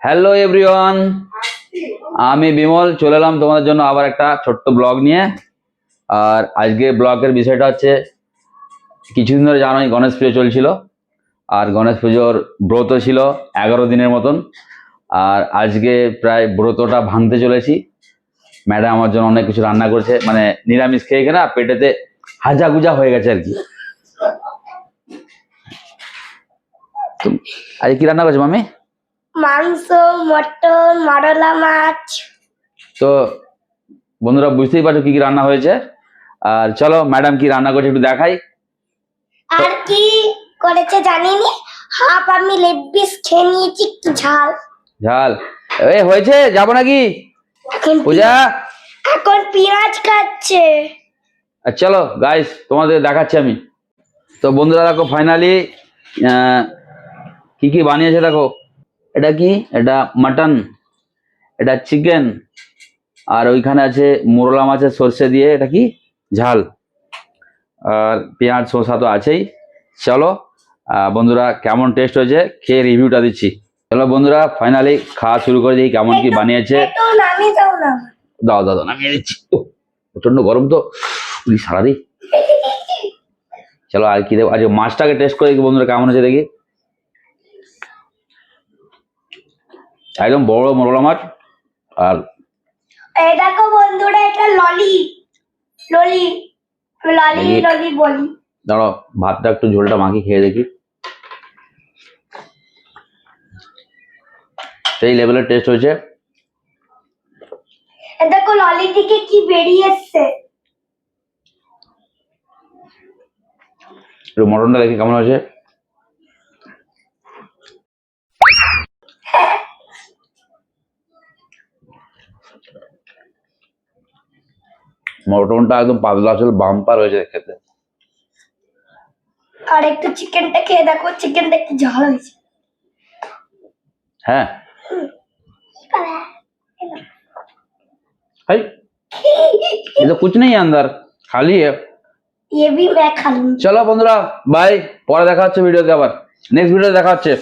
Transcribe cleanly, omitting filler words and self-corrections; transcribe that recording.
Hello everyone, আমি বিমল চলে এলাম তোমাদের জন্য আবার একটা ছোট্ট ব্লগ নিয়ে। আর আজকে ব্লগের বিষয়টা হচ্ছে, কিছুদিন ধরে জানোই গণেশ পুজো চলছিল, আর গণেশ পুজোর ব্রত ছিল 11 দিনের মতন। আর আজকে প্রায় ব্রতটা ভাঙতে চলেছি। ম্যাডাম আমার জন্য অনেক কিছু রান্না করছে, মানে নিরামিষ খেয়ে খেয়ে না পেটেতে হাজা গুজা হয়ে গেছে আর কি। আজকে কি রান্না করছে মামি? মাংস, মটন, মরলা মাছ। তো বন্ধুরা বুঝতেই পারছো কি কি রান্না হয়েছে। আর চলো ম্যাডাম কি রান্না করছে একটু দেখাই। আর কি করেছে জানিনি, হাফ আমি লেগ পিস খেয়ে নিয়েছি, একটু ঝাল ঝাল এ হয়েছে, যাবো নাকি এখন পূজা? এখন পেঁয়াজ খাচ্ছে। আর চলো গাইস তোমাদের দেখাচ্ছি আমি। তো বন্ধুরা দেখো ফাইনালি কি কি বানিয়েছে দেখো। এটা কি? এটা মাটন, এটা চিকেন, আর ওইখানে আছে মোরলা মাছের সর্ষে দিয়ে এটা কি ঝাল, আর পেঁয়াজ শসা তো আছেই। চলো বন্ধুরা কেমন টেস্ট হয়েছে খেয়ে রিভিউটা দিচ্ছি। চলো বন্ধুরা ফাইনালি খাওয়া শুরু করে দিই, কেমন কি বানিয়েছে। একটু নামিয়ে দাও না। দাও দাও দাও, নামিয়ে দিচ্ছি। প্রচন্ড গরম তো সারাদিন। চলো আর কি দেবো, আজকে মাছটাকে টেস্ট করে দেখি বন্ধুরা কেমন হয়েছে দেখি। একদম বড় মোরলা মাছ। আর এই দেখো বন্ধুরা, এটা ললি ললি ললি দেখি। ললি বলি। দাঁড়াও ভাতটা একটু ঝোলটা মাখি খেয়ে দেখি। সেই লেভেলের টেস্ট হয়েছে। এই দেখো ললি থেকে কি বেরিয়ে এসছে। একটু মটনটা দেখি কেমন হয়েছে। মটনটা একদম পাতলা ছিল, বাম্পার হয়েছে খেতে। আর একটু চিকেনটা খেয়ে দেখো, চিকেনটা একটু ঝাল হয়েছে। হ্যাঁ भाई ये तो कुछ नहीं है अंदर, खाली है। ये भी मैं खा लूंगी। চলো বন্ধুরা বাই, পরে দেখা হচ্ছে ভিডিওতে, আবার নেক্সট ভিডিওতে দেখা হচ্ছে।